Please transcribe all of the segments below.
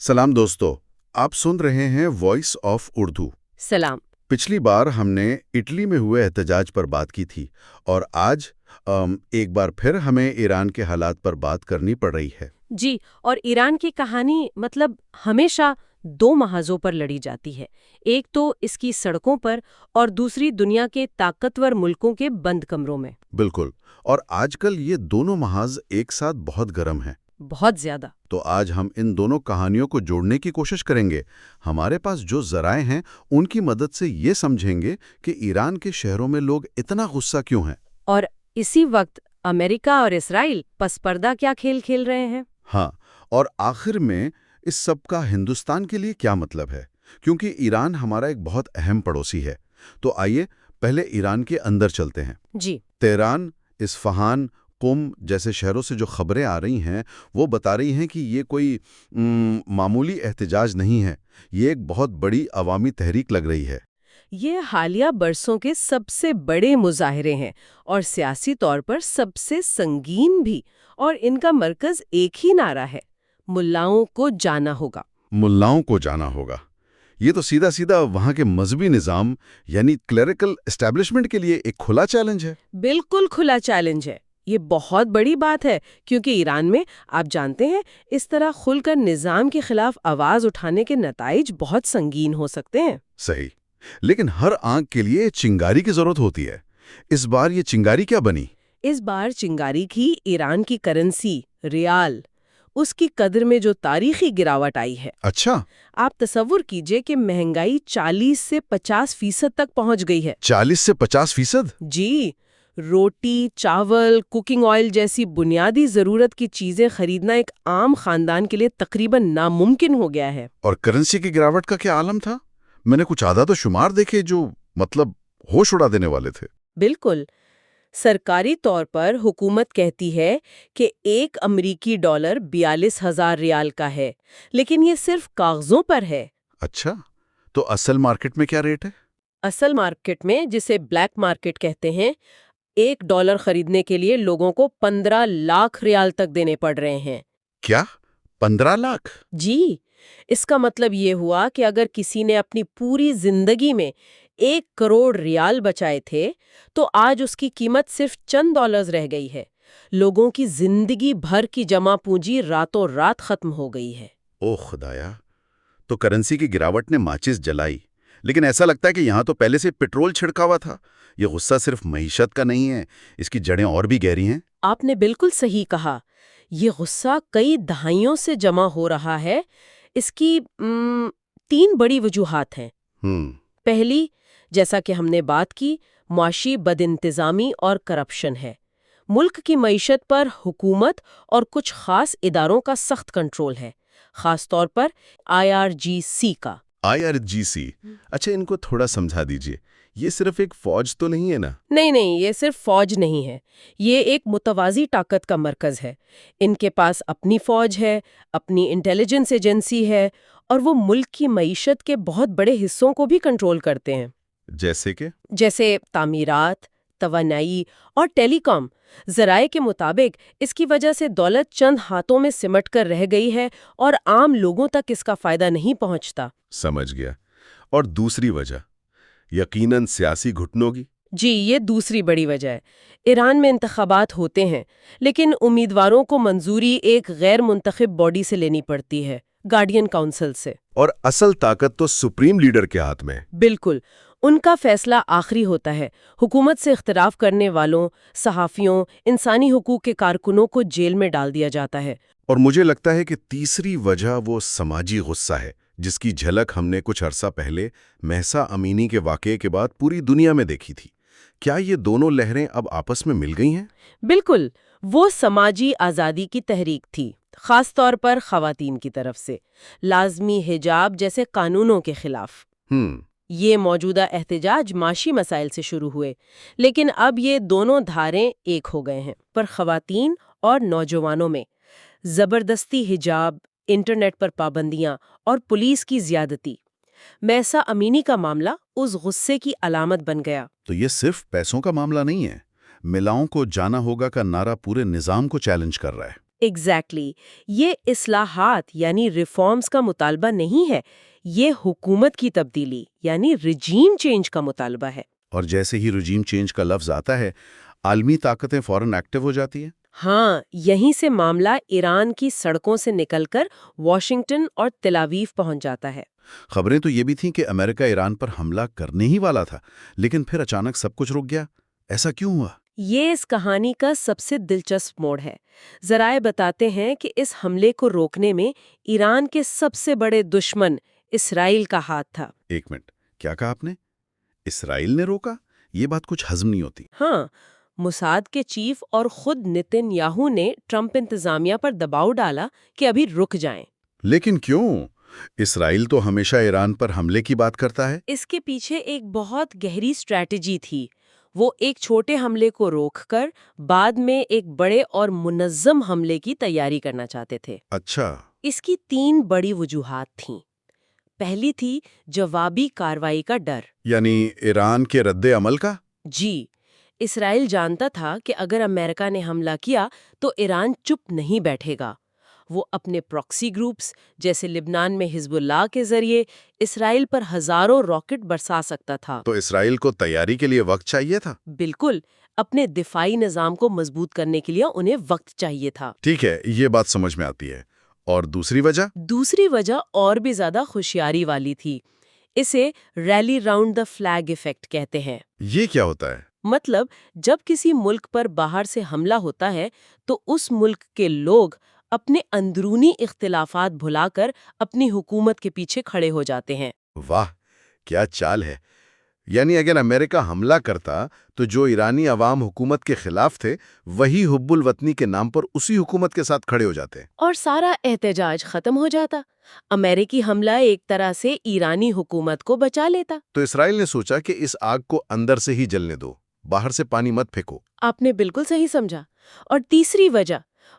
سلام دوستو، آپ سن رہے ہیں وائس آف اردو۔ سلام۔ پچھلی بار ہم نے اٹلی میں ہوئے احتجاج پر بات کی تھی اور آج ایک بار پھر ہمیں ایران کے حالات پر بات کرنی پڑ رہی ہے۔ جی، اور ایران کی کہانی ہمیشہ دو محاذوں پر لڑی جاتی ہے، ایک تو اس کی سڑکوں پر اور دوسری دنیا کے طاقتور ملکوں کے بند کمروں میں۔ بالکل، اور آج کل یہ دونوں محاذ ایک ساتھ بہت گرم ہیں۔ بہت زیادہ۔ تو آج ہم ان دونوں کہانیوں کو جوڑنے کی کوشش کریں گے۔ ہمارے پاس جو ذرائع ہیں ان کی مدد سے یہ سمجھیں گے کہ ایران کے شہروں میں لوگ اتنا غصہ کیوں ہیں، اور اسی وقت امریکہ اور اسرائیل پس پردہ کیا کھیل کھیل رہے ہیں۔ ہاں، اور آخر میں اس سب کا ہندوستان کے لیے کیا مطلب ہے، کیونکہ ایران ہمارا ایک بہت اہم پڑوسی ہے۔ تو آئیے پہلے ایران کے اندر چلتے ہیں۔ جی۔ تہران، اصفہان، قم جیسے شہروں سے جو خبریں آ رہی ہیں وہ بتا رہی ہیں کہ یہ کوئی معمولی احتجاج نہیں ہے، یہ ایک بہت بڑی عوامی تحریک لگ رہی ہے۔ یہ حالیہ برسوں کے سب سے بڑے مظاہرے ہیں اور سیاسی طور پر سب سے سنگین بھی، اور ان کا مرکز ایک ہی نعرہ ہے: ملاؤں کو جانا ہوگا۔ ملاؤں کو جانا ہوگا، یہ تو سیدھا سیدھا وہاں کے مذہبی نظام یعنی کلیریکل اسٹیبلشمنٹ کے لیے ایک کھلا چیلنج ہے۔ بالکل کھلا چیلنج ہے۔ یہ بہت بڑی بات ہے کیونکہ ایران میں آپ جانتے ہیں اس طرح کھل کر نظام کے خلاف آواز اٹھانے کے نتائج بہت سنگین ہو سکتے ہیں۔ صحیح، لیکن ہر آنکھ کے لیے چنگاری کی ضرورت ہوتی ہے۔ اس بار یہ چنگاری کیا بنی؟ اس بار چنگاری کی ایران کی کرنسی ریال، اس کی قدر میں جو تاریخی گراوٹ آئی ہے۔ اچھا، آپ تصور کیجئے کہ مہنگائی 40 سے 50% تک پہنچ گئی ہے۔ 40 سے 50%؟ جی، روٹی، چاول، کوکنگ آئل جیسی بنیادی ضرورت کی چیزیں خریدنا ایک عام خاندان کے لیے تقریباً ناممکن ہو گیا ہے۔ اور کرنسی کی گراوٹ کا کیا عالم تھا؟ میں نے کچھ اعداد و شمار دیکھے جو ہوش اڑا دینے والے تھے۔ بالکل، سرکاری طور پر حکومت کہتی ہے کہ ایک امریکی ڈالر 42,000 ریال کا ہے، لیکن یہ صرف کاغذوں پر ہے۔ اچھا، تو اصل مارکیٹ میں کیا ریٹ ہے؟ اصل مارکیٹ میں، جسے بلیک مارکیٹ کہتے ہیں، ایک ڈالر خریدنے کے لیے لوگوں کو 15 لاکھ ریال تک دینے پڑ رہے ہیں۔ کیا 15 لاکھ؟ جی، اس کا مطلب یہ ہوا کہ اگر کسی نے اپنی پوری زندگی میں 1 کروڑ ریال بچائے تھے تو آج اس کی قیمت صرف چند ڈالرز رہ گئی ہے۔ لوگوں کی زندگی بھر کی جمع پونجی راتوں رات ختم ہو گئی ہے۔ او خدایا، تو کرنسی کی گراوٹ نے ماچس جلائی، لیکن ایسا لگتا ہے کہ یہاں تو پہلے سے پیٹرول چھڑکا ہوا تھا۔ یہ غصہ صرف معیشت کا نہیں ہے، اس کی جڑیں اور بھی گہری ہیں۔ آپ نے بالکل صحیح کہا، یہ غصہ کئی دہائیوں سے جمع ہو رہا ہے۔ اس کی 3 بڑی وجوہات ہیں۔ پہلی، جیسا کہ ہم نے بات کی، معاشی بد انتظامی اور کرپشن ہے۔ ملک کی معیشت پر حکومت اور کچھ خاص اداروں کا سخت کنٹرول ہے، خاص طور پر IRGC کا۔ IRGC، اچھا ان کو تھوڑا سمجھا دیجئے، یہ صرف ایک فوج تو نہیں ہے نا؟ نہیں، یہ صرف فوج نہیں ہے، یہ ایک متوازی طاقت کا مرکز ہے۔ ان کے پاس اپنی فوج ہے، اپنی انٹیلیجنس ایجنسی ہے، اور وہ ملک کی معیشت کے بہت بڑے حصوں کو بھی کنٹرول کرتے ہیں۔ جیسے تعمیرات، توانائی اور ٹیلی کام۔ ذرائع کے مطابق اس کی وجہ سے دولت چند ہاتھوں میں سمٹ کر رہ گئی ہے اور عام لوگوں تک اس کا فائدہ نہیں پہنچتا۔ سمجھ گیا۔ اور دوسری وجہ یقیناً سیاسی گھٹنوں کی؟ جی، یہ دوسری بڑی وجہ ہے۔ ایران میں انتخابات ہوتے ہیں، لیکن امیدواروں کو منظوری ایک غیر منتخب باڈی سے لینی پڑتی ہے، گارڈین کونسل سے۔ اور اصل طاقت تو سپریم لیڈر کے ہاتھ میں۔ بالکل، ان کا فیصلہ آخری ہوتا ہے۔ حکومت سے اختلاف کرنے والوں، صحافیوں، انسانی حقوق کے کارکنوں کو جیل میں ڈال دیا جاتا ہے۔ اور مجھے لگتا ہے کہ تیسری وجہ وہ سماجی غصہ ہے، جس کی جھلک ہم نے کچھ عرصہ پہلے مہسا امینی کے واقعے کے بعد پوری دنیا میں دیکھی تھی۔ کیا یہ دونوں لہریں اب آپس میں مل گئی ہیں؟ بالکل، وہ سماجی آزادی کی تحریک تھی، خاص طور پر خواتین کی طرف سے، لازمی حجاب جیسے قانونوں کے خلاف۔ یہ موجودہ احتجاج معاشی مسائل سے شروع ہوئے، لیکن اب یہ دونوں دھاریں ایک ہو گئے ہیں۔ پر خواتین اور نوجوانوں میں زبردستی حجاب، انٹرنیٹ پر پابندیاں اور پولیس کی زیادتی، مہسا امینی کا معاملہ اس غصے کی علامت بن گیا۔ تو یہ صرف پیسوں کا معاملہ نہیں ہے، ملاؤں کو جانا ہوگا کا نعرہ پورے نظام کو چیلنج کر رہا ہے۔ ایگزیکٹلی یہ اصلاحات یعنی ریفارمز کا مطالبہ نہیں ہے، یہ حکومت کی تبدیلی یعنی رجیم چینج کا مطالبہ ہے۔ اور جیسے ہی رجیم چینج کا لفظ آتا ہے، عالمی طاقتیں فوراً ایکٹیو ہو جاتی ہیں۔ ہاں، یہیں سے معاملہ ایران کی سڑکوں سے نکل کر واشنگٹن اور تل اویو پہنچ جاتا ہے۔ خبریں تو یہ بھی تھیں کہ امریکہ ایران پر حملہ کرنے ہی والا تھا، لیکن پھر اچانک سب کچھ رک گیا۔ ایسا کیوں ہوا؟ یہ اس کہانی کا سب سے دلچسپ موڑ ہے۔ ذرائع بتاتے ہیں کہ اس حملے کو روکنے میں ایران کے سب سے بڑے دشمن اسرائیل کا ہاتھ تھا۔ ایک منٹ، کیا کہا آپ نے؟ اسرائیل نے روکا؟ یہ بات کچھ ہضم نہیں ہوتی۔ ہاں، موساد کے چیف اور خود نتن یاہو نے ٹرمپ انتظامیہ پر دباؤ ڈالا کہ ابھی رک جائیں۔ لیکن کیوں؟ اسرائیل تو ہمیشہ ایران پر حملے کی بات کرتا ہے۔ اس کے پیچھے ایک بہت گہری اسٹریٹجی تھی۔ وہ ایک چھوٹے حملے کو روک کر بعد میں ایک بڑے اور منظم حملے کی تیاری کرنا چاہتے تھے۔ اچھا۔ اس کی 3 بڑی وجوہات تھیں۔ پہلی تھی جوابی کارروائی کا ڈر۔ یعنی ایران کے رد عمل کا؟ جی، اسرائیل جانتا تھا کہ اگر امریکہ نے حملہ کیا تو ایران چپ نہیں بیٹھے گا۔ وہ اپنے پراکسی گروپس جیسے لبنان میں حزب اللہ کے ذریعے اسرائیل پر ہزاروں راکٹ برسا سکتا تھا۔ تو اسرائیل کو تیاری کے لیے وقت چاہیے تھا۔ بالکل، اپنے دفاعی نظام کو مضبوط کرنے کے لیے انہیں وقت چاہیے تھا۔ ٹھیک ہے، یہ بات سمجھ میں آتی ہے۔ اور دوسری وجہ؟ دوسری وجہ اور بھی زیادہ ہوشیاری والی تھی۔ اسے rally round the flag effect کہتے ہیں۔ یہ کیا ہوتا ہے؟ مطلب جب کسی ملک پر باہر سے حملہ ہوتا ہے تو اس ملک کے لوگ اپنے اندرونی اختلافات بھلا کر اپنی حکومت کے پیچھے کھڑے ہو جاتے ہیں۔ واہ، کیا چال ہے! یعنی اگر امریکہ حملہ کرتا تو جو ایرانی عوام حکومت کے خلاف تھے وہی حب الوطنی کے نام پر اسی حکومت کے ساتھ کھڑے ہو جاتے۔ اور سارا احتجاج ختم ہو جاتا۔ امریکی حملہ ایک طرح سے ایرانی حکومت کو بچا لیتا۔ تو اسرائیل نے سوچا کہ اس آگ کو اندر سے ہی جلنے دو، باہر سے پانی مت پھینکو۔ آپ نے بالکل صحیح سمجھا۔ اور تیسری وجہ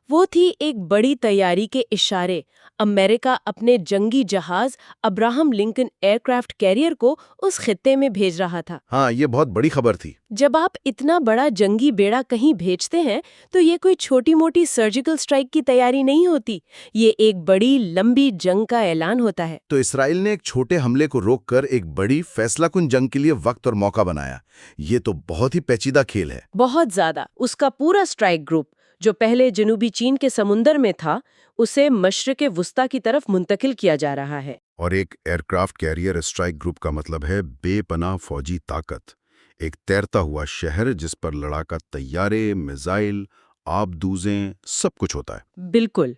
وہ تھی ایک بڑی تیاری کے اشارے۔ امریکہ اپنے جنگی جہاز Abraham Lincoln aircraft carrier کو اس خطے میں بھیج رہا تھا۔ ہاں، یہ بہت بڑی خبر تھی۔ جب آپ اتنا بڑا جنگی بیڑا کہیں بھیجتے ہیں تو یہ کوئی چھوٹی موٹی سرجیکل سٹرائک کی تیاری نہیں ہوتی، یہ ایک بڑی لمبی جنگ کا اعلان ہوتا ہے۔ تو اسرائیل نے ایک چھوٹے حملے کو روک کر ایک بڑی فیصلہ کن جنگ کے لیے وقت اور موقع بنایا۔ یہ تو بہت ہی پیچیدہ کھیل ہے۔ بہت زیادہ۔ اس کا پورا سٹرائک گروپ جو پہلے جنوبی چین کے سمندر میں تھا اسے مشرق وسطی کی طرف منتقل کیا جا رہا ہے۔ اور ایک aircraft carrier strike group کا مطلب ہے بے پناہ فوجی طاقت، ایک تیرتا ہوا شہر جس پر لڑاکا طیارے، میزائل، آبدوزیں، سب کچھ ہوتا ہے۔ بالکل،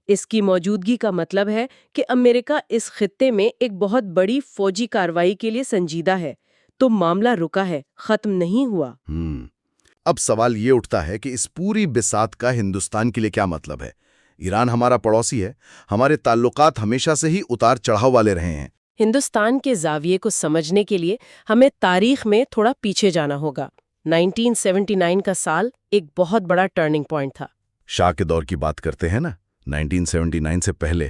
اس کی موجودگی کا مطلب ہے کہ امریکہ اس خطے میں ایک بہت بڑی فوجی کارروائی کے لیے سنجیدہ ہے۔ تو معاملہ رکا ہے، ختم نہیں ہوا۔ اب سوال یہ اٹھتا ہے کہ اس پوری بساط کا ہندوستان کے لیے کیا مطلب ہے؟ ایران ہمارا پڑوسی ہے، ہمارے تعلقات ہمیشہ سے ہی اتار چڑھاؤ والے رہے ہیں۔ ہندوستان کے زاویے کو سمجھنے کے لیے ہمیں تاریخ میں تھوڑا پیچھے جانا ہوگا۔ 1979 کا سال ایک بہت بڑا ٹرننگ پوائنٹ تھا۔ شاہ کے دور کی بات کرتے ہیں نا، 1979 سے پہلے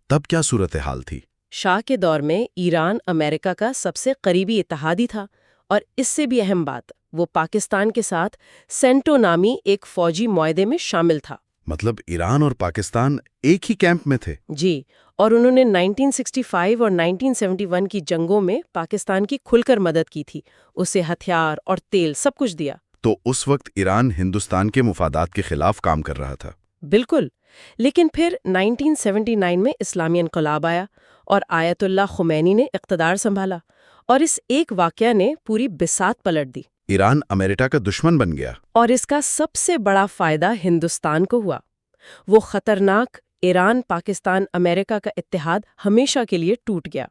تب کیا صورتحال تھی؟ شاہ کے دور میں ایران امریکہ کا سب سے قریبی اتحادی تھا، اور اس سے بھی اہم بات، وہ پاکستان کے ساتھ سینٹو نامی ایک فوجی معاہدے میں شامل تھا۔ مطلب ایران اور پاکستان ایک ہی کیمپ میں تھے؟ جی، اور انہوں نے 1965 اور 1971 کی جنگوں میں پاکستان کی کھل کر مدد کی تھی، اسے ہتھیار اور تیل سب کچھ دیا۔ تو اس وقت ایران ہندوستان کے مفادات کے خلاف کام کر رہا تھا؟ بالکل، لیکن پھر 1979 میں اسلامی انقلاب آیا اور آیت اللہ خمینی نے اقتدار سنبھالا، اور اس ایک واقعہ نے پوری بساط پلٹ دی۔ ایران امریکہ کا دشمن بن گیا۔ اور اس کا سب سے بڑا فائدہ ہندوستان کو ہوا۔ وہ خطرناک ایران پاکستان امریکہ کا اتحاد ہمیشہ کے لیے ٹوٹ گیا۔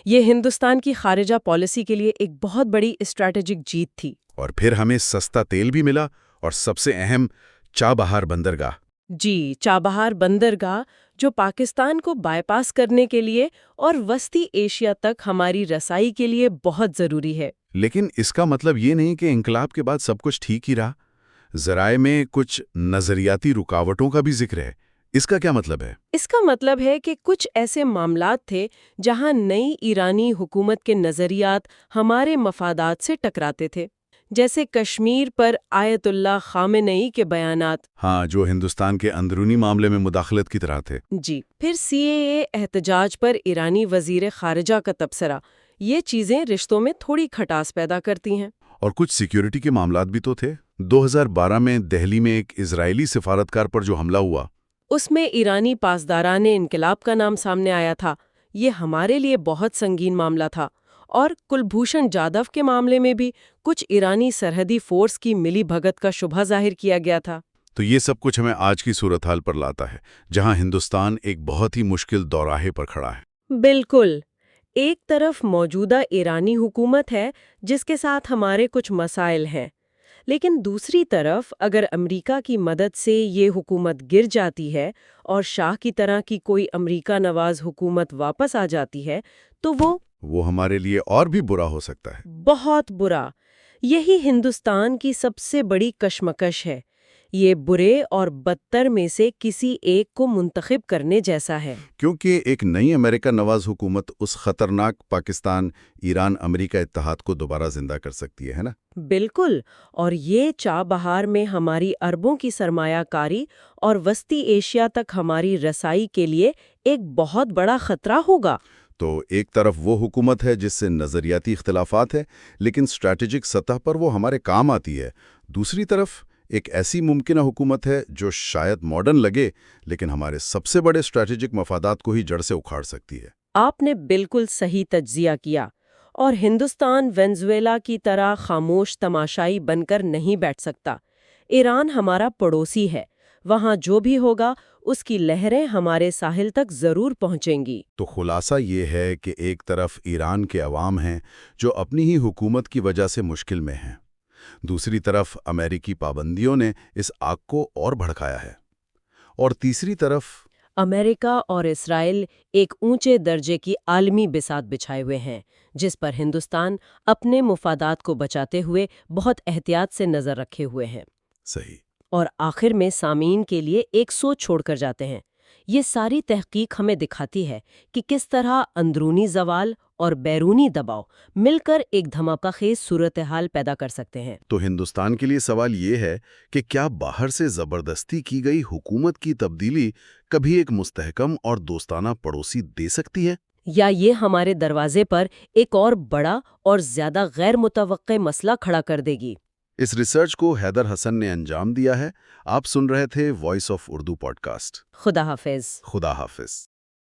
یہ ہندوستان کی خارجہ پالیسی کے لیے ایک بہت بڑی اسٹریٹجک جیت تھی۔ اور پھر ہمیں سستا تیل بھی ملا، اور سب سے اہم چابہار بندرگاہ۔ جی، چابہار بندرگاہ جو پاکستان کو بائی پاس کرنے کے لیے اور وسطی ایشیا تک ہماری رسائی کے لیے بہت ضروری ہے۔ لیکن اس کا مطلب یہ نہیں کہ انقلاب کے بعد سب کچھ ٹھیک ہی رہا۔ ذرائع میں کچھ نظریاتی رکاوٹوں کا بھی ذکر ہے، اس کا کیا مطلب ہے؟ اس کا مطلب ہے کہ کچھ ایسے معاملات تھے جہاں نئی ایرانی حکومت کے نظریات ہمارے مفادات سے ٹکراتے تھے۔ جیسے کشمیر پر آیت اللہ خامنئی کے بیانات۔ ہاں، جو ہندوستان کے اندرونی معاملے میں مداخلت کی طرح تھے۔ جی، پھر CAA احتجاج پر ایرانی وزیر خارجہ کا تبصرہ، یہ چیزیں رشتوں میں تھوڑی کھٹاس پیدا کرتی ہیں۔ اور کچھ سیکیورٹی کے معاملات بھی تو تھے۔ 2012 میں دہلی میں ایک اسرائیلی سفارتکار پر جو حملہ ہوا، اس میں ایرانی پاسداران انقلاب کا نام سامنے آیا تھا۔ یہ ہمارے لیے بہت سنگین معاملہ تھا۔ اور کلبھوشن جادو کے معاملے میں بھی کچھ ایرانی سرحدی فورس کی ملی بھگت کا شبہ ظاہر کیا گیا تھا۔ تو یہ سب کچھ ہمیں آج کی صورتحال پر لاتا ہے، جہاں ہندوستان ایک بہت ہی مشکل دوراہے پر کھڑا ہے۔ بالکل، ایک طرف موجودہ ایرانی حکومت ہے جس کے ساتھ ہمارے کچھ مسائل ہیں، لیکن دوسری طرف اگر امریکہ کی مدد سے یہ حکومت گر جاتی ہے اور شاہ کی طرح کی کوئی امریکہ نواز حکومت واپس آ جاتی ہے تو وہ ہمارے لیے اور بھی برا ہو سکتا ہے۔ بہت برا۔ یہی ہندوستان کی سب سے بڑی کشمکش ہے۔ یہ برے اور بدتر میں سے کسی ایک کو منتخب کرنے جیسا ہے۔ کیونکہ ایک نئی امریکہ نواز حکومت اس خطرناک پاکستان ایران امریکہ اتحاد کو دوبارہ زندہ کر سکتی ہے نا؟ بالکل، اور یہ چاہ بہار میں ہماری اربوں کی سرمایہ کاری اور وسطی ایشیا تک ہماری رسائی کے لیے ایک بہت بڑا خطرہ ہوگا۔ تو ایک طرف وہ حکومت ہے جس سے نظریاتی اختلافات ہیں، لیکن اسٹریٹجک سطح پر وہ ہمارے کام آتی ہے۔ دوسری طرف ایک ایسی ممکنہ حکومت ہے جو شاید ماڈرن لگے، لیکن ہمارے سب سے بڑے اسٹریٹجک مفادات کو ہی جڑ سے اکھاڑ سکتی ہے۔ آپ نے بالکل صحیح تجزیہ کیا، اور ہندوستان وینزویلا کی طرح خاموش تماشائی بن کر نہیں بیٹھ سکتا۔ ایران ہمارا پڑوسی ہے، وہاں جو بھی ہوگا اس کی لہریں ہمارے ساحل تک ضرور پہنچیں گی۔ تو خلاصہ یہ ہے کہ ایک طرف ایران کے عوام ہیں جو اپنی ہی حکومت کی وجہ سے مشکل میں ہیں، دوسری طرف امریکی پابندیوں نے اس آگ کو اور بھڑکایا ہے، اور تیسری طرف امریکہ اور اسرائیل ایک اونچے درجے کی عالمی بساط بچھائے ہوئے ہیں جس پر ہندوستان اپنے مفادات کو بچاتے ہوئے بہت احتیاط سے نظر رکھے ہوئے ہیں۔ صحیح۔ اور آخر میں سامعین کے لیے ایک سوچ چھوڑ کر جاتے ہیں۔ یہ ساری تحقیق ہمیں دکھاتی ہے کہ کس طرح اندرونی زوال اور بیرونی دباؤ مل کر ایک دھماکہ خیز صورتحال پیدا کر سکتے ہیں۔ تو ہندوستان کے لیے سوال یہ ہے کہ کیا باہر سے زبردستی کی گئی حکومت کی تبدیلی کبھی ایک مستحکم اور دوستانہ پڑوسی دے سکتی ہے؟ یا یہ ہمارے دروازے پر ایک اور بڑا اور زیادہ غیر متوقع مسئلہ کھڑا کر دے گی؟ اس ریسرچ کو حیدر حسن نے انجام دیا ہے۔ آپ سن رہے تھے voice of Urdu podcast. خدا حافظ۔ خدا حافظ۔